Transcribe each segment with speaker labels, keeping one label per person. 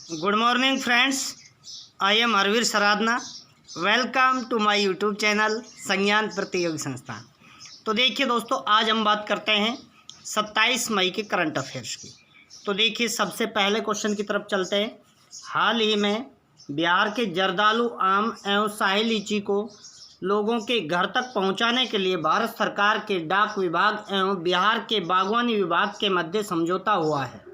Speaker 1: Good morning friends, I am Harveer Saradhana. Welcome to my YouTube channel Sangyan Pratiyogi संस्थान। तो देखिए दोस्तों, आज हम बात करते हैं 27 मई के करंट अफेयर्स की। तो देखिए, सबसे पहले क्वेश्चन की तरफ चलते हैं। हाल ही में बिहार के जर्दालू आम एवं शाही लीची को लोगों के घर तक पहुंचाने के लिए भारत सरकार के डाक विभाग एवं बिहार के बागवानी विभाग के मध्य समझौता हुआ है।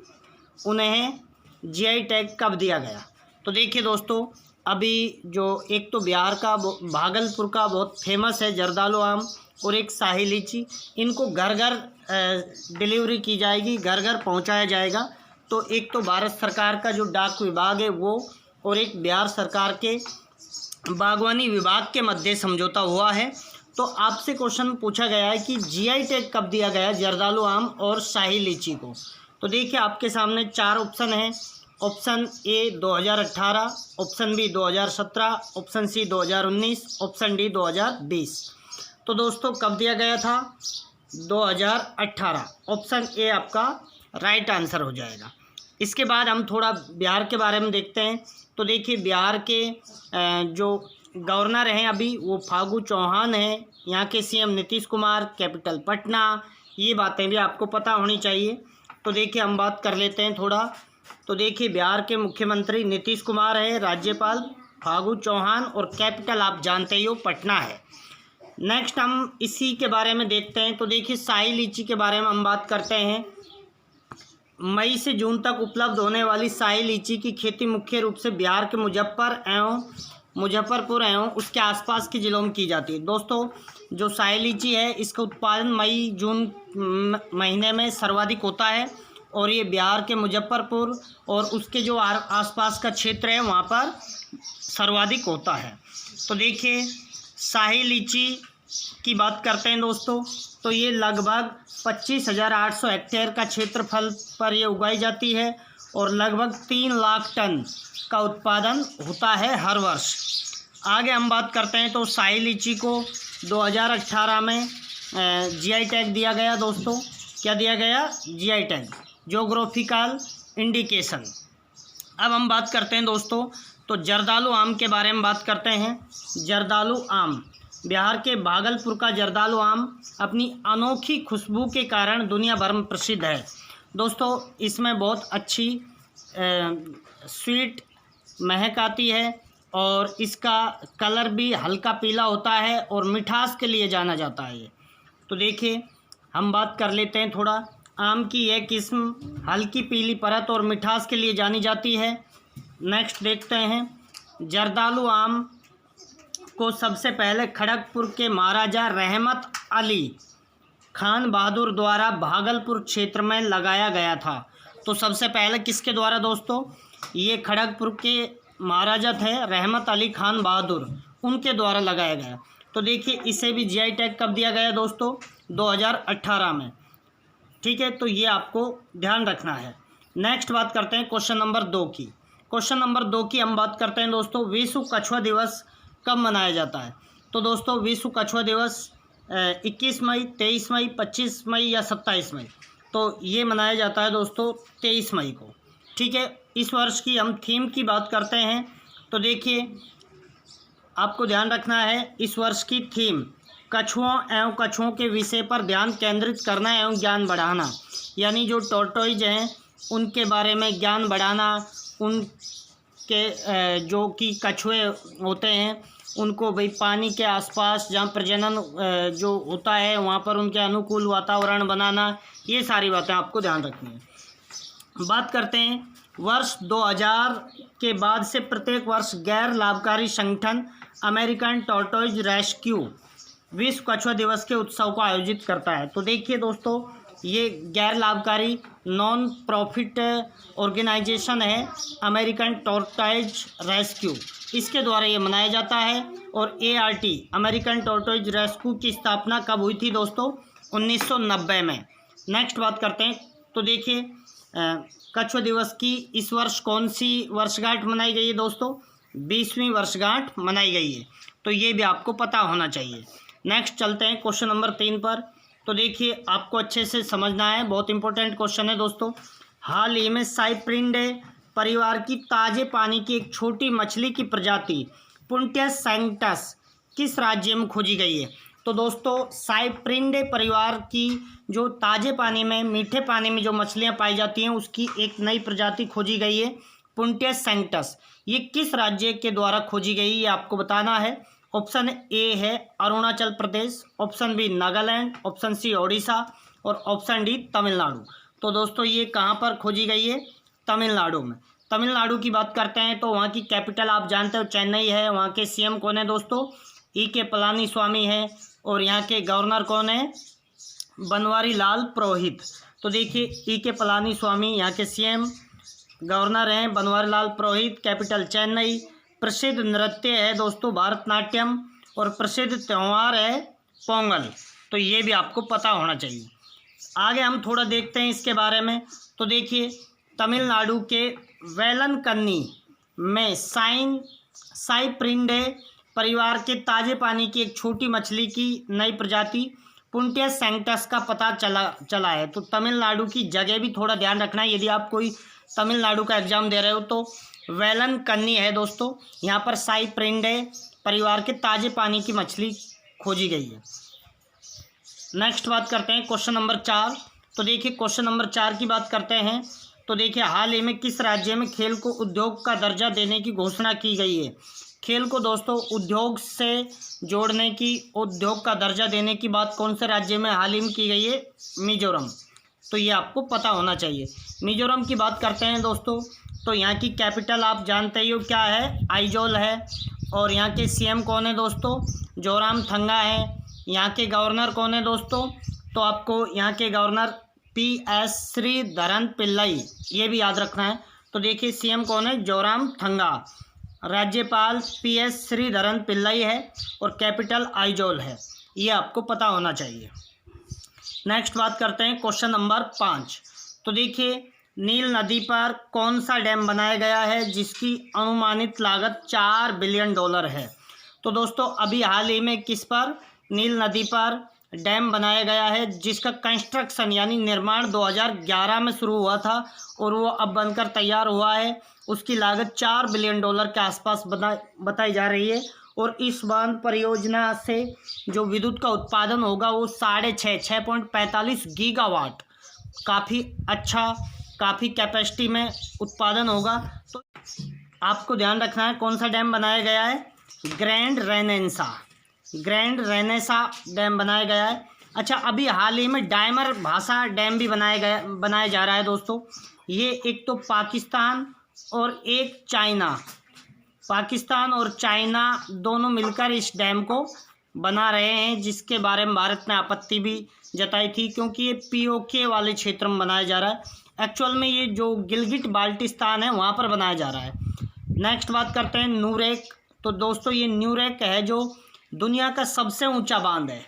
Speaker 1: उन्हें जीआई टैग कब दिया गया? तो देखिए दोस्तों, अभी जो एक तो बिहार का भागलपुर का बहुत फेमस है जर्दालू आम और एक शाही लीची, इनको घर घर डिलीवरी की जाएगी, घर घर पहुंचाया जाएगा। तो एक तो भारत सरकार का जो डाक विभाग है वो और एक बिहार सरकार के बागवानी विभाग के मध्य समझौता हुआ है। तो आपसे क्वेश्चन पूछा गया है कि जीआई टैग कब दिया गया जर्दालू आम और शाही लीची को? तो देखिए, आपके सामने 4 ऑप्शन हैं। Option A 2018, option B 2017, option C 2019, option D 2020। तो दोस्तों, कब दिया गया था? 2018। ऑप्शन ए आपका राइट आंसर हो जाएगा। इसके बाद हम थोड़ा बिहार के बारे में देखते हैं। तो देखिए, बिहार के जो गवर्नर हैं अभी वो फागू चौहान हैं, यहाँ के सीएम नीतीश कुमार, कैपिटल पटना, ये बातें भी आपको पता होनी चाहिए। तो देखिए, हम बात कर लेते हैं थोड़ा। तो देखिए, बिहार के मुख्यमंत्री नीतीश कुमार है, राज्यपाल फागू चौहान और कैपिटल आप जानते ही हो पटना है। नेक्स्ट हम इसी के बारे में देखते हैं। तो देखिए, शाही लीची के बारे में हम बात करते हैं। मई से जून तक उपलब्ध होने वाली शाही लीची की खेती मुख्य रूप से बिहार के मुजफ्फरपुर एवं उसके आसपास के जिलों में की जाती है। दोस्तों, जो शाही लीची है इसका उत्पादन मई जून महीने में सर्वाधिक होता है और ये बिहार के मुजफ्फरपुर और उसके जो आसपास का क्षेत्र है वहाँ पर सर्वाधिक होता है। तो देखिए, शाही लीची की बात करते हैं दोस्तों, तो ये लगभग 25,800 हेक्टेयर का क्षेत्रफल पर ये उगाई जाती है और लगभग 3 लाख टन का उत्पादन होता है हर वर्ष। आगे हम बात करते हैं। तो शाही लीची को 2018 में जीआई टैग दिया गया। दोस्तों, क्या दिया गया? GI tag, geographical indication. अब हम बात करते हैं दोस्तों, तो जर्दालू आम के बारे में बात करते हैं। जर्दालू आम, बिहार के भागलपुर का जर्दालू आम अपनी अनोखी खुशबू के कारण दुनिया भर में प्रसिद्ध है। दोस्तों, इसमें बहुत अच्छी स्वीट महक आती है और इसका कलर भी हल्का पीला होता है और मिठास के लिए जाना जाता है ये। तो देखिए, हम बात कर लेते हैं थोड़ा। आम की यह किस्म हल्की पीली परत और मिठास के लिए जानी जाती है। नेक्स्ट देखते हैं। जर्दालू आम को सबसे पहले खड़गपुर के महाराजा रहमत अली खान बहादुर द्वारा भागलपुर क्षेत्र में लगाया गया था। तो सबसे पहले किसके द्वारा दोस्तों? ये खड़गपुर के महाराजा थे रहमत अली खान बहादुर, उनके द्वारा लगाया गया। तो देखिए, इसे भी जीआई टैग कब दिया गया दोस्तों? 2018 में। ठीक है, तो ये आपको ध्यान रखना है। नेक्स्ट बात करते हैं क्वेश्चन नंबर 2 की। क्वेश्चन नंबर 2 की हम बात करते हैं दोस्तों, विश्व कछुआ दिवस कब मनाया जाता है? तो दोस्तों, विश्व कछुआ दिवस 21 मई, 23 मई, 25 मई या 27 मई। तो ये मनाया जाता है दोस्तों 23 मई को। ठीक है, इस वर्ष की हम थीम की बात करते हैं। तो देखिए, आपको ध्यान रखना है, इस वर्ष की थीम कछुओं एवं कछुओं के विषय पर ध्यान केंद्रित करना एवं ज्ञान बढ़ाना। यानी जो टॉर्टोइज हैं उनके बारे में ज्ञान बढ़ाना, उनके जो कि कछुए होते हैं उनको भाई पानी के आसपास जहाँ प्रजनन जो होता है वहाँ पर उनके अनुकूल वातावरण बनाना, ये सारी बातें आपको ध्यान रखनी है। बात करते हैं, वर्ष 2000 के बाद से प्रत्येक वर्ष गैर लाभकारी संगठन अमेरिकन टॉर्टोइज रेस्क्यू विश्व कछुआ दिवस के उत्सव को आयोजित करता है। तो देखिए दोस्तों, ये गैर लाभकारी नॉन प्रॉफिट ऑर्गेनाइजेशन है अमेरिकन टॉर्टोइज रेस्क्यू, इसके द्वारा ये मनाया जाता है। और ART अमेरिकन टॉर्टोइज रेस्क्यू की स्थापना कब हुई थी दोस्तों? 1990 में। नेक्स्ट बात करते हैं। तो देखिए, कछुआ दिवस की इस वर्ष कौन सी वर्षगांठ मनाई गई है दोस्तों? 20वीं वर्षगांठ मनाई गई है। तो ये भी आपको पता होना चाहिए। नेक्स्ट चलते हैं क्वेश्चन नंबर 3 पर। तो देखिए, आपको अच्छे से समझना है, बहुत इंपॉर्टेंट क्वेश्चन है दोस्तों। हाल ही में साइप्रिन डे परिवार की ताजे पानी की एक छोटी मछली की प्रजाति पुंटियस सैंक्टस किस राज्य में खोजी गई है? तो दोस्तों साइप्रिनिडे परिवार की जो ताजे पानी में, मीठे पानी में जो मछलियां पाई जाती हैं उसकी एक नई प्रजाति खोजी गई है, पुंटियस सैंक्टस। ये किस राज्य के द्वारा खोजी गई ये आपको बताना है। ऑप्शन ए है Arunachal Pradesh, option B Nagaland, option C Odisha और ऑप्शन डी तमिलनाडु। तो दोस्तों ये कहाँ पर खोजी गई है? तमिलनाडु में। तमिलनाडु की बात करते हैं तो वहाँ की कैपिटल आप जानते हो चेन्नई है। वहाँ के सीएम कौन है दोस्तों? के पलानीस्वामी है। और यहाँ के गवर्नर कौन है? बनवारी लाल पुरोहित। तो देखिए के पलानीस्वामी यहाँ के सीएम, गवर्नर हैं बनवारी लाल पुरोहित, कैपिटल चेन्नई। प्रसिद्ध नृत्य है दोस्तों भारतनाट्यम और प्रसिद्ध त्यौहार है पोंगल। तो ये भी आपको पता होना चाहिए। आगे हम थोड़ा देखते हैं इसके बारे में। तो देखिए तमिलनाडु के वेलनकन्नी में साइप्रिनिडे परिवार के ताजे पानी की एक छोटी मछली की नई प्रजाति पुंटियस सैंक्टस का पता चला है। तो तमिलनाडु की जगह भी थोड़ा ध्यान रखना है। यदि आप कोई तमिलनाडु का एग्जाम दे रहे हो तो वेलनकन्नी है दोस्तों, यहाँ पर साइप्रिनिडे परिवार के ताजे पानी की मछली खोजी गई है। नेक्स्ट बात करते हैं क्वेश्चन नंबर 4। तो देखिए क्वेश्चन नंबर 4 की बात करते हैं। तो देखिए हाल ही में किस राज्य में खेल को उद्योग का दर्जा देने की घोषणा की गई है? खेल को दोस्तों उद्योग से जोड़ने की, उद्योग का दर्जा देने की बात कौन से राज्य में हाल ही में की गई है? मिजोरम। तो ये आपको पता होना चाहिए। मिजोरम की बात करते हैं दोस्तों तो यहाँ की कैपिटल आप जानते ही हो क्या है? आइजोल है। और यहाँ के सीएम कौन है दोस्तों? जोरामथंगा है। यहाँ के गवर्नर कौन है दोस्तों? तो आपको यहाँ के गवर्नर PS श्रीधरन पिल्लई, ये भी याद रखना है। तो देखिए सीएम कौन है? जोरामथंगा। राज्यपाल PS श्रीधरन पिल्लई है और कैपिटल आइजोल है। ये आपको पता होना चाहिए। नेक्स्ट बात करते हैं क्वेश्चन नंबर 5। तो देखिए नील नदी पर कौन सा डैम बनाया गया है जिसकी अनुमानित लागत $4 बिलियन है? तो दोस्तों अभी हाल ही में किस पर? नील नदी पर डैम बनाया गया है जिसका कंस्ट्रक्शन यानी निर्माण 2011 में शुरू हुआ था और वो अब बनकर तैयार हुआ है। उसकी लागत $4 बिलियन के आसपास बताई जा रही है। और इस बांध परियोजना से जो विद्युत का उत्पादन होगा वो 6.45 गीगावाट, काफ़ी अच्छा, काफ़ी कैपेसिटी में उत्पादन होगा। तो आपको ध्यान रखना है कौन सा डैम बनाया गया है? ग्रैंड रेनेसा डैम बनाया गया है। अच्छा अभी हाल ही में डायमर भाषा डैम भी बनाया जा रहा है दोस्तों। ये एक तो पाकिस्तान और एक चाइना, पाकिस्तान और चाइना दोनों मिलकर इस डैम को बना रहे हैं, जिसके बारे में भारत ने आपत्ति भी जताई थी क्योंकि ये POK वाले क्षेत्र में बनाया जा रहा है। एक्चुअल में ये जो गिलगिट बाल्टिस्तान है वहाँ पर बनाया जा रहा है। नेक्स्ट बात करते हैं नूरेक। तो दोस्तों ये न्यूरेक है जो दुनिया का सबसे ऊंचा बांध है।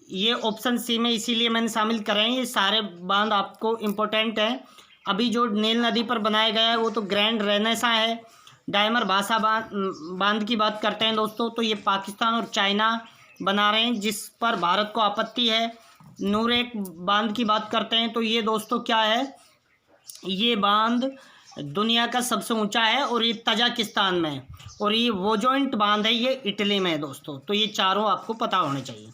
Speaker 1: ये ऑप्शन सी में इसीलिए मैंने शामिल करे हैं। ये सारे बांध आपको इम्पोर्टेंट हैं। अभी जो नील नदी पर बनाया गया है वो तो ग्रैंड रेनेसा है। डायमर भाषा बांध की बात करते हैं दोस्तों तो ये पाकिस्तान और चाइना बना रहे हैं जिस पर भारत को आपत्ति है। नूरेक बांध की बात करते हैं तो ये दोस्तों क्या है? ये बांध दुनिया का सबसे ऊंचा है और ये तजाकिस्तान में है। और ये वोजोइंट बांध है, ये इटली में है दोस्तों। तो ये चारों आपको पता होने चाहिए।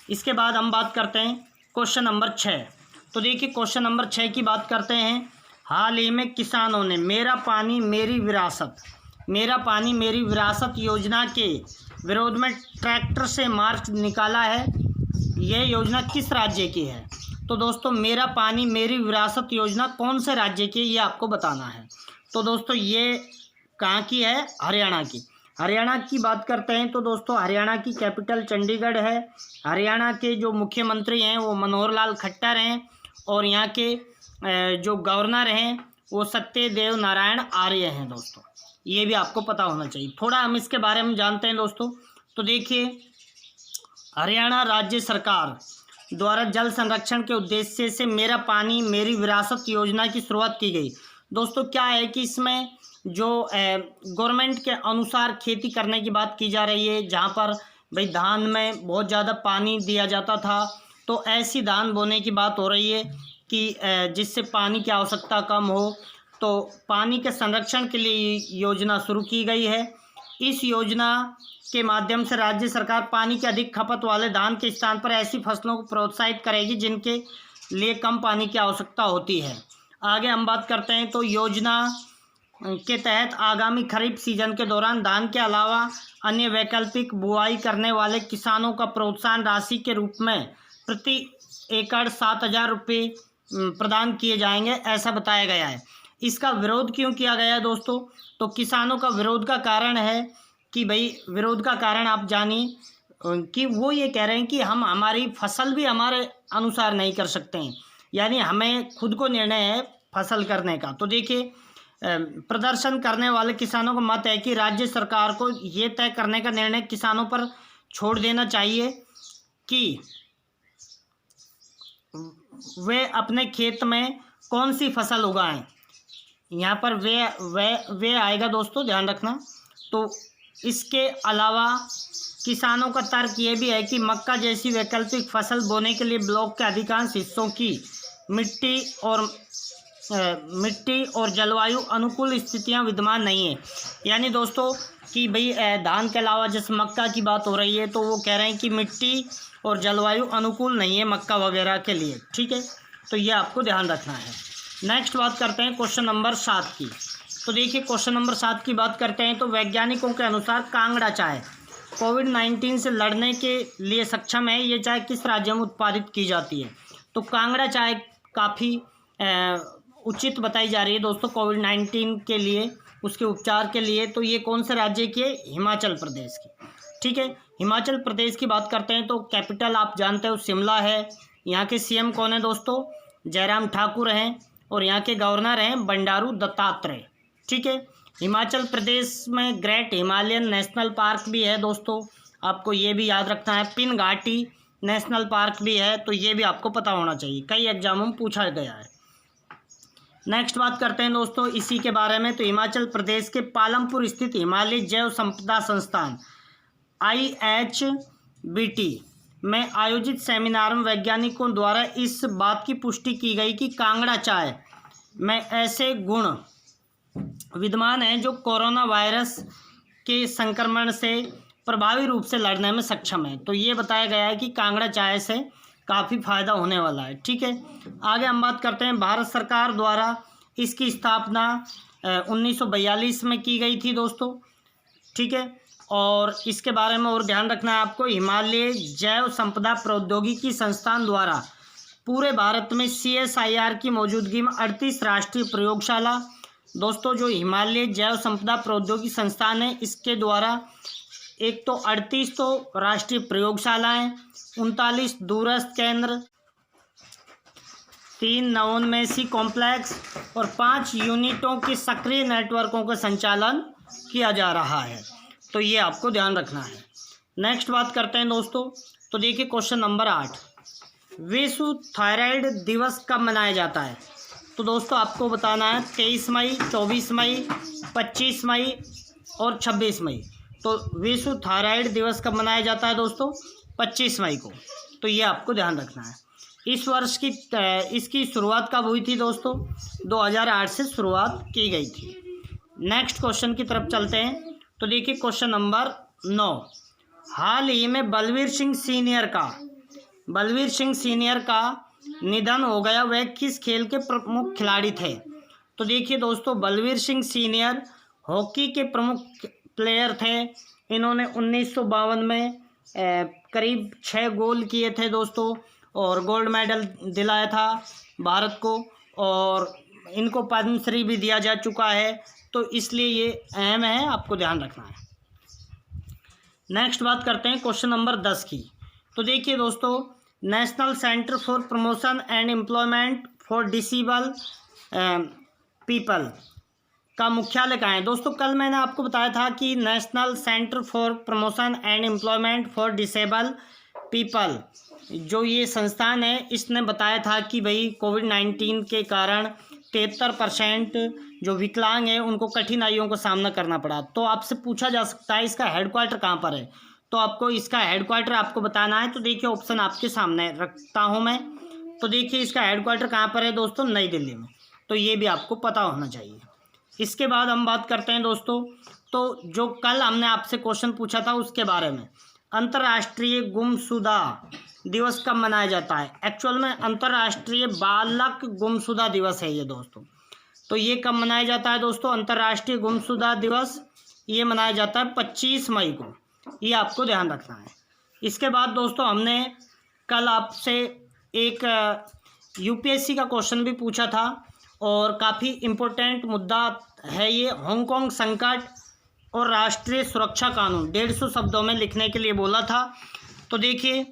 Speaker 1: इसके बाद हम बात करते हैं क्वेश्चन नंबर 6। तो देखिए क्वेश्चन नंबर 6 की बात करते हैं। हाल ही में किसानों ने मेरा पानी मेरी विरासत योजना के विरोध में ट्रैक्टर से मार्च निकाला है। यह योजना किस राज्य की है? तो दोस्तों मेरा पानी मेरी विरासत योजना कौन से राज्य की है ये आपको बताना है। तो दोस्तों ये कहाँ की है? हरियाणा की। हरियाणा की बात करते हैं तो दोस्तों हरियाणा की कैपिटल चंडीगढ़ है। हरियाणा के जो मुख्यमंत्री हैं वो मनोहर लाल खट्टर हैं और यहाँ के जो गवर्नर हैं वो सत्यदेव नारायण आर्य हैं दोस्तों। ये भी आपको पता होना चाहिए। थोड़ा हम इसके बारे में जानते हैं दोस्तों। तो देखिए हरियाणा राज्य सरकार द्वारा जल संरक्षण के उद्देश्य से मेरा पानी मेरी विरासत योजना की शुरुआत की गई। दोस्तों क्या है कि इसमें जो गवर्नमेंट के अनुसार खेती करने की बात की जा रही है, जहाँ पर भाई धान में बहुत ज़्यादा पानी दिया जाता था तो ऐसी धान बोने की बात हो रही है कि जिससे पानी की आवश्यकता कम हो। तो पानी के संरक्षण के लिए योजना शुरू की गई है। इस योजना के माध्यम से राज्य सरकार पानी की अधिक खपत वाले धान के स्थान पर ऐसी फसलों को प्रोत्साहित करेगी जिनके लिए कम पानी की आवश्यकता होती है। आगे हम बात करते हैं तो योजना के तहत आगामी खरीफ सीजन के दौरान धान के अलावा अन्य वैकल्पिक बुआई करने वाले किसानों का प्रोत्साहन राशि के रूप में प्रति एकड़ 7,000 रुपये प्रदान किए जाएंगे, ऐसा बताया गया है। इसका विरोध क्यों किया गया है दोस्तों? तो किसानों का विरोध का कारण है कि भाई, विरोध का कारण आप जानिए कि वो ये कह रहे हैं कि हम हमारी फसल भी हमारे अनुसार नहीं कर सकते हैं, यानी हमें खुद को निर्णय है फसल करने का। तो देखिए, प्रदर्शन करने वाले किसानों का मत है कि राज्य सरकार को ये तय करने का निर्णय किसानों पर छोड़ देना चाहिए कि वे अपने खेत में कौन सी फसल उगाएं। यहाँ पर वे आएगा दोस्तों, ध्यान रखना। तो इसके अलावा किसानों का तर्क ये भी है कि मक्का जैसी वैकल्पिक फसल बोने के लिए ब्लॉक के अधिकांश हिस्सों की मिट्टी और जलवायु अनुकूल स्थितियां विद्यमान नहीं है। यानी दोस्तों कि भाई धान के अलावा जैसे मक्का की बात हो रही है, तो वो कह रहे हैं कि मिट्टी और जलवायु अनुकूल नहीं है मक्का वगैरह के लिए। ठीक है, तो ये आपको ध्यान रखना है। नेक्स्ट बात करते हैं क्वेश्चन नंबर 7 की। तो देखिए, क्वेश्चन नंबर 7 की बात करते हैं तो वैज्ञानिकों के अनुसार कांगड़ा चाय कोविड-19 से लड़ने के लिए सक्षम है। ये चाय किस राज्य में उत्पादित की जाती है? तो कांगड़ा चाय काफ़ी उचित बताई जा रही है दोस्तों कोविड-19 के लिए, उसके उपचार के लिए। तो ये कौन से राज्य की है? हिमाचल प्रदेश की। ठीक है, हिमाचल प्रदेश की बात करते हैं तो कैपिटल आप जानते हो शिमला है। यहाँ के सीएम कौन है दोस्तों? जयराम ठाकुर हैं, और यहाँ के गवर्नर हैं बंडारू दत्तात्रेय। ठीक है, हिमाचल प्रदेश में ग्रेट हिमालयन नेशनल पार्क भी है दोस्तों, आपको ये भी याद रखना है। पिन घाटी नेशनल पार्क भी है, तो ये भी आपको पता होना चाहिए, कई एग्जामों में पूछा गया है। नेक्स्ट बात करते हैं दोस्तों इसी के बारे में। तो हिमाचल प्रदेश के पालमपुर स्थित हिमालय जैव संपदा संस्थान IHBT में आयोजित सेमिनार में वैज्ञानिकों द्वारा इस बात की पुष्टि की गई कि कांगड़ा चाय में ऐसे गुण विद्यमान हैं जो कोरोना वायरस के संक्रमण से प्रभावी रूप से लड़ने में सक्षम है। तो ये बताया गया है कि कांगड़ा चाय से काफ़ी फायदा होने वाला है। ठीक है, आगे हम बात करते हैं। भारत सरकार द्वारा इसकी स्थापना 1942 में की गई थी दोस्तों। ठीक है, और इसके बारे में और ध्यान रखना है आपको। हिमालय जैव संपदा प्रौद्योगिकी संस्थान द्वारा पूरे भारत में CSIR की मौजूदगी में 38 राष्ट्रीय प्रयोगशाला दोस्तों, जो हिमालय जैव संपदा प्रौद्योगिकी संस्थान है, इसके द्वारा एक तो 38 तो राष्ट्रीय प्रयोगशालाएं, 39 दूरस्थ केंद्र, 3 नवोन्मेषी कॉम्प्लेक्स और 5 यूनिटों की सक्रिय नेटवर्कों का संचालन किया जा रहा है। तो ये आपको ध्यान रखना है। नेक्स्ट बात करते हैं दोस्तों। तो देखिए क्वेश्चन नंबर 8, विश्व थायराइड दिवस कब मनाया जाता है? तो दोस्तों आपको बताना है 23 मई, 24 मई, 25 मई और 26 मई। तो विश्व थायराइड दिवस कब मनाया जाता है दोस्तों? 25 मई को। तो ये आपको ध्यान रखना है। इस वर्ष की इसकी शुरुआत कब हुई थी दोस्तों? 2008 से शुरुआत की गई थी। नेक्स्ट क्वेश्चन की तरफ चलते हैं। तो देखिए क्वेश्चन नंबर 9, हाल ही में बलवीर सिंह सीनियर का निधन हो गया, वह किस खेल के प्रमुख खिलाड़ी थे? तो देखिए दोस्तों, बलवीर सिंह सीनियर हॉकी के प्रमुख प्लेयर थे। इन्होंने 1952 में करीब 6 गोल किए थे दोस्तों, और गोल्ड मेडल दिलाया था भारत को, और इनको पद्मश्री भी दिया जा चुका है। तो इसलिए ये अहम है, आपको ध्यान रखना है। नेक्स्ट बात करते हैं क्वेश्चन नंबर 10 की। तो देखिए दोस्तों, national centre for promotion and employment for disable people का मुख्यालय कहाँ है? दोस्तों कल मैंने आपको बताया था कि national centre for promotion and employment for disable people जो ये संस्थान है, इसने बताया था कि भाई कोविड-19 के कारण 73% जो विकलांग हैं उनको कठिनाइयों का सामना करना पड़ा। तो आपसे पूछा जा सकता है इसका हेडक्वार्टर कहाँ पर है? तो आपको इसका हेडक्वार्टर आपको बताना है। तो देखिए ऑप्शन आपके सामने रखता हूँ मैं। तो देखिए इसका हेडक्वार्टर कहाँ पर है दोस्तों? नई दिल्ली में। तो ये भी आपको पता होना चाहिए। इसके बाद हम बात करते हैं दोस्तों, तो जो कल हमने आपसे क्वेश्चन पूछा था उसके बारे में, अंतर्राष्ट्रीय गुमशुदा दिवस कब मनाया जाता है। एक्चुअल में अंतर्राष्ट्रीय बालक गुमशुदा दिवस है ये दोस्तों। तो ये कब मनाया जाता है दोस्तों, अंतर्राष्ट्रीय गुमशुदा दिवस ये मनाया जाता है 25 मई को, ये आपको ध्यान रखना है। इसके बाद दोस्तों हमने कल आपसे एक यूपीएससी का क्वेश्चन भी पूछा था और काफ़ी इम्पोर्टेंट मुद्दा है ये, हांगकांग संकट और राष्ट्रीय सुरक्षा कानून 150 शब्दों में लिखने के लिए बोला था। तो देखिए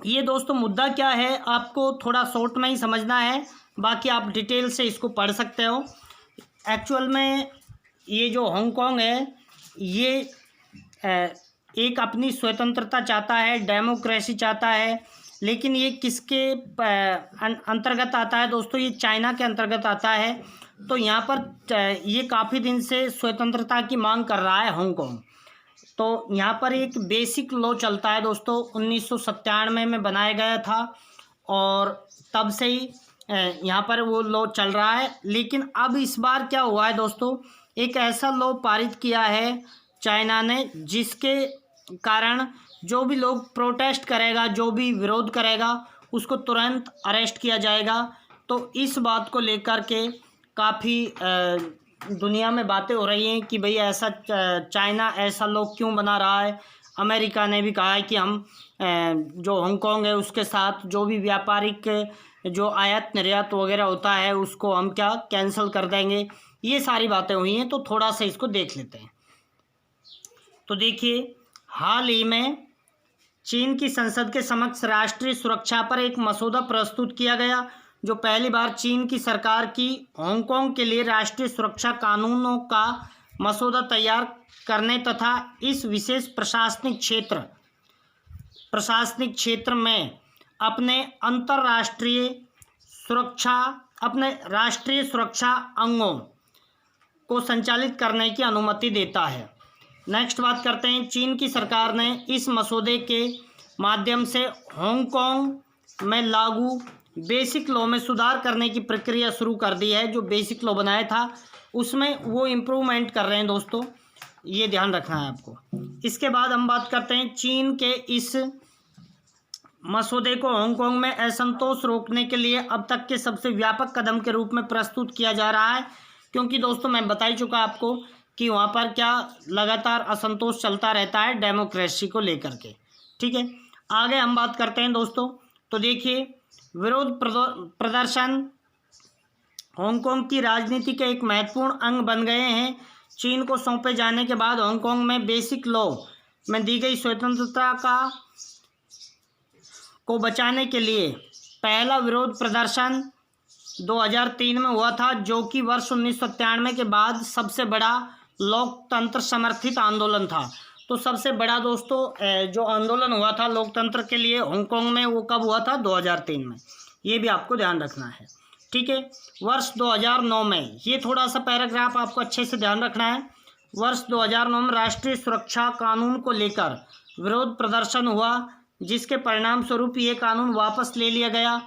Speaker 1: ये दोस्तों मुद्दा क्या है, आपको थोड़ा शॉर्ट में ही समझना है, बाकी आप डिटेल से इसको पढ़ सकते हो। एक्चुअल में ये जो हांगकांग है ये एक अपनी स्वतंत्रता चाहता है, डेमोक्रेसी चाहता है, लेकिन ये किसके अंतर्गत आता है दोस्तों, ये चाइना के अंतर्गत आता है। तो यहाँ पर ये काफ़ी दिन से स्वतंत्रता की मांग कर रहा है हांगकांग। तो यहाँ पर एक बेसिक लॉ चलता है दोस्तों, 1997 में बनाया गया था और तब से ही यहाँ पर वो लॉ चल रहा है। लेकिन अब इस बार क्या हुआ है दोस्तों, एक ऐसा लॉ पारित किया है चाइना ने जिसके कारण जो भी लोग प्रोटेस्ट करेगा, जो भी विरोध करेगा, उसको तुरंत अरेस्ट किया जाएगा। तो इस बात को लेकर के काफ़ी दुनिया में बातें हो रही हैं कि भाई ऐसा चाइना ऐसा लॉ क्यों बना रहा है। अमेरिका ने भी कहा है कि हम जो हांगकांग है उसके साथ जो भी व्यापारिक जो आयात निर्यात वगैरह होता है उसको हम क्या कैंसिल कर देंगे। ये सारी बातें हुई हैं, तो थोड़ा सा इसको देख लेते हैं। तो देखिए हाल ही में चीन की संसद के समक्ष राष्ट्रीय सुरक्षा पर एक मसौदा प्रस्तुत किया गया, जो पहली बार चीन की सरकार की हांगकांग के लिए राष्ट्रीय सुरक्षा कानूनों का मसौदा तैयार करने तथा इस विशेष प्रशासनिक क्षेत्र में अपने राष्ट्रीय सुरक्षा अंगों को संचालित करने की अनुमति देता है। नेक्स्ट बात करते हैं, चीन की सरकार ने इस मसौदे के माध्यम से हांगकांग में लागू बेसिक लॉ में सुधार करने की प्रक्रिया शुरू कर दी है। जो बेसिक लॉ बनाया था उसमें वो इम्प्रूवमेंट कर रहे हैं दोस्तों, ये ध्यान रखना है आपको। इसके बाद हम बात करते हैं, चीन के इस मसौदे को हांगकांग में असंतोष रोकने के लिए अब तक के सबसे व्यापक कदम के रूप में प्रस्तुत किया जा रहा है, क्योंकि दोस्तों मैं बता ही चुका आपको कि वहाँ पर क्या लगातार असंतोष चलता रहता है डेमोक्रेसी को लेकर के। ठीक है, आगे हम बात करते हैं दोस्तों। तो देखिए विरोध प्रदर्शन हांगकांग की राजनीति के एक महत्वपूर्ण अंग बन गए हैं। चीन को सौंपे जाने के बाद हांगकांग में बेसिक लॉ में दी गई स्वतंत्रता को बचाने के लिए पहला विरोध प्रदर्शन 2003 में हुआ था, जो कि वर्ष 1997 के बाद सबसे बड़ा लोकतंत्र समर्थित आंदोलन था। तो सबसे बड़ा दोस्तों जो आंदोलन हुआ था लोकतंत्र के लिए हांगकांग में, वो कब हुआ था, 2003 में। ये भी आपको ध्यान रखना है। ठीक है, वर्ष 2009 में, ये थोड़ा सा पैराग्राफ आपको अच्छे से ध्यान रखना है। वर्ष 2009 में राष्ट्रीय सुरक्षा कानून को लेकर विरोध प्रदर्शन हुआ, जिसके परिणाम स्वरूप ये कानून वापस ले लिया गया।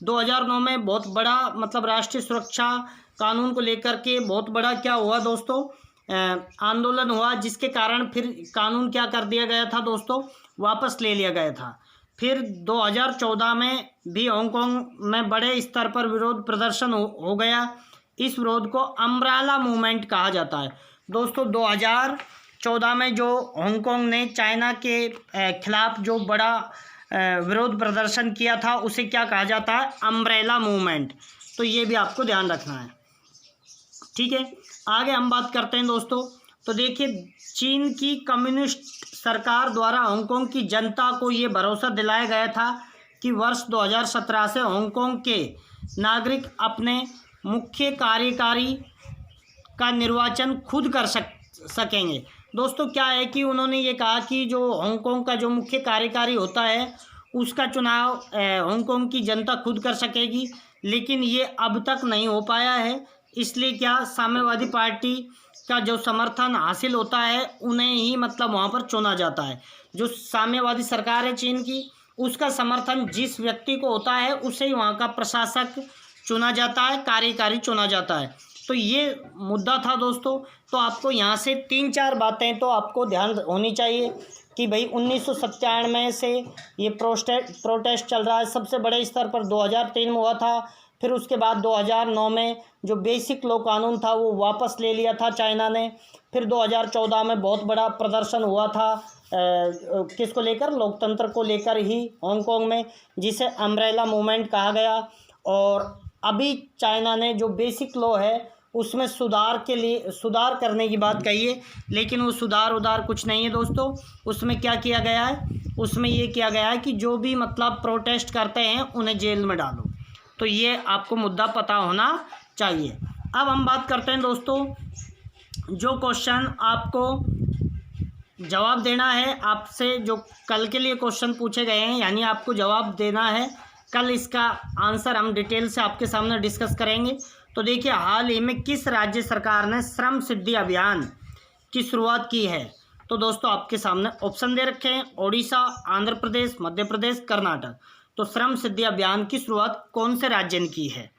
Speaker 1: 2009 में बहुत बड़ा मतलब राष्ट्रीय सुरक्षा कानून को लेकर के बहुत बड़ा क्या हुआ दोस्तों, आंदोलन हुआ, जिसके कारण फिर कानून क्या कर दिया गया था दोस्तों, वापस ले लिया गया था। फिर 2014 में भी हांगकांग में बड़े स्तर पर विरोध प्रदर्शन हो गया। इस विरोध को अम्ब्रेला मूवमेंट कहा जाता है दोस्तों। 2014 में जो हांगकांग ने चाइना के खिलाफ जो बड़ा विरोध प्रदर्शन किया था उसे क्या कहा जाता है, अम्ब्रेला मूवमेंट। तो ये भी आपको ध्यान रखना है। ठीक है, आगे हम बात करते हैं दोस्तों। तो देखिए चीन की कम्युनिस्ट सरकार द्वारा हांगकांग की जनता को ये भरोसा दिलाया गया था कि वर्ष 2017 से हांगकांग के नागरिक अपने मुख्य कार्यकारी का निर्वाचन खुद कर सकेंगे। दोस्तों क्या है कि उन्होंने ये कहा कि जो हांगकांग का जो मुख्य कार्यकारी होता है उसका चुनाव हांगकांग की जनता खुद कर सकेगी, लेकिन ये अब तक नहीं हो पाया है। इसलिए क्या साम्यवादी पार्टी का जो समर्थन हासिल होता है उन्हें ही मतलब वहाँ पर चुना जाता है। जो साम्यवादी सरकार है चीन की, उसका समर्थन जिस व्यक्ति को होता है उसे ही वहाँ का प्रशासक चुना जाता है, कार्यकारी चुना जाता है। तो ये मुद्दा था दोस्तों। तो आपको यहाँ से 3-4 बातें तो आपको ध्यान होनी चाहिए कि भाई 1997 से ये प्रोटेस्ट चल रहा है। सबसे बड़े स्तर पर 2003 में हुआ था। फिर उसके बाद 2009 में जो बेसिक लॉ कानून था वो वापस ले लिया था चाइना ने। फिर 2014 में बहुत बड़ा प्रदर्शन हुआ था किसको लेकर, लोकतंत्र को लेकर ही हांगकांग में, जिसे अम्ब्रेला मूवमेंट कहा गया। और अभी चाइना ने जो बेसिक लॉ है उसमें सुधार करने की बात कही है, लेकिन वो सुधार कुछ नहीं है दोस्तों। उसमें क्या किया गया है, उसमें ये किया गया है कि जो भी मतलब प्रोटेस्ट करते हैं उन्हें जेल में डालो। तो ये आपको मुद्दा पता होना चाहिए। अब हम बात करते हैं दोस्तों, जो क्वेश्चन आपको जवाब देना है, आपसे जो कल के लिए क्वेश्चन पूछे गए हैं, यानी आपको जवाब देना है। कल इसका आंसर हम डिटेल से आपके सामने डिस्कस करेंगे। तो देखिए, हाल ही में किस राज्य सरकार ने श्रम सिद्धि अभियान की शुरुआत की है? तो दोस्तों आपके सामने ऑप्शन दे रखे हैं, ओडिशा, आंध्र प्रदेश, मध्य प्रदेश, कर्नाटक। तो श्रम सिद्धि अभियान की शुरुआत कौन से राज्य ने की है,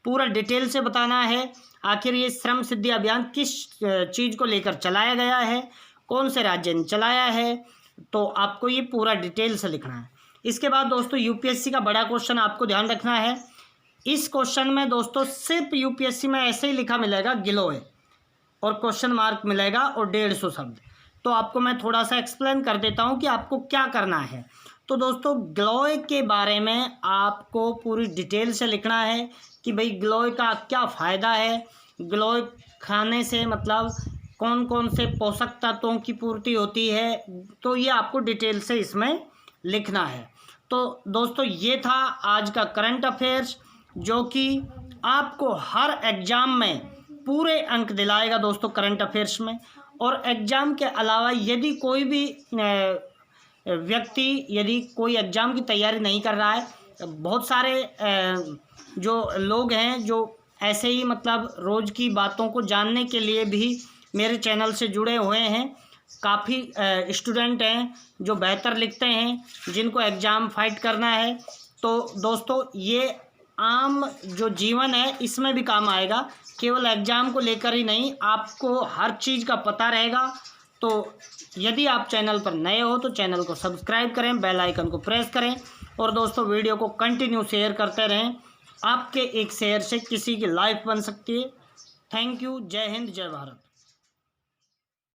Speaker 1: पूरा डिटेल से बताना है। आखिर ये श्रम सिद्धि अभियान किस चीज़ को लेकर चलाया गया है, कौन से राज्य ने चलाया है, तो आपको ये पूरा डिटेल से लिखना है। इसके बाद दोस्तों यूपीएससी का बड़ा क्वेश्चन आपको ध्यान रखना है। इस क्वेश्चन में दोस्तों सिर्फ यूपीएससी में ऐसे ही लिखा मिलेगा गिलोय, और क्वेश्चन मार्क मिलेगा और 150 शब्द। तो आपको मैं थोड़ा सा एक्सप्लेन कर देता हूँ कि आपको क्या करना है। तो दोस्तों गिलोय के बारे में आपको पूरी डिटेल से लिखना है कि भाई गिलोय का क्या फ़ायदा है, गिलोय खाने से मतलब कौन कौन से पोषक तत्वों की पूर्ति होती है। तो ये आपको डिटेल से इसमें लिखना है। तो दोस्तों ये था आज का करंट अफेयर्स, जो कि आपको हर एग्ज़ाम में पूरे अंक दिलाएगा दोस्तों करंट अफेयर्स में। और एग्ज़ाम के अलावा यदि कोई भी व्यक्ति यदि कोई एग्ज़ाम की तैयारी नहीं कर रहा है, बहुत सारे जो लोग हैं जो ऐसे ही मतलब रोज़ की बातों को जानने के लिए भी मेरे चैनल से जुड़े हुए हैं। काफ़ी स्टूडेंट हैं जो बेहतर लिखते हैं, जिनको एग्ज़ाम फाइट करना है। तो दोस्तों ये आम जो जीवन है इसमें भी काम आएगा, केवल एग्ज़ाम को लेकर ही नहीं, आपको हर चीज़ का पता रहेगा। तो यदि आप चैनल पर नए हो तो चैनल को सब्सक्राइब करें, बेल आइकन को प्रेस करें, और दोस्तों वीडियो को कंटिन्यू शेयर करते रहें। आपके एक शेयर से किसी की लाइफ बन सकती है। Thank you. जय हिंद, जय भारत।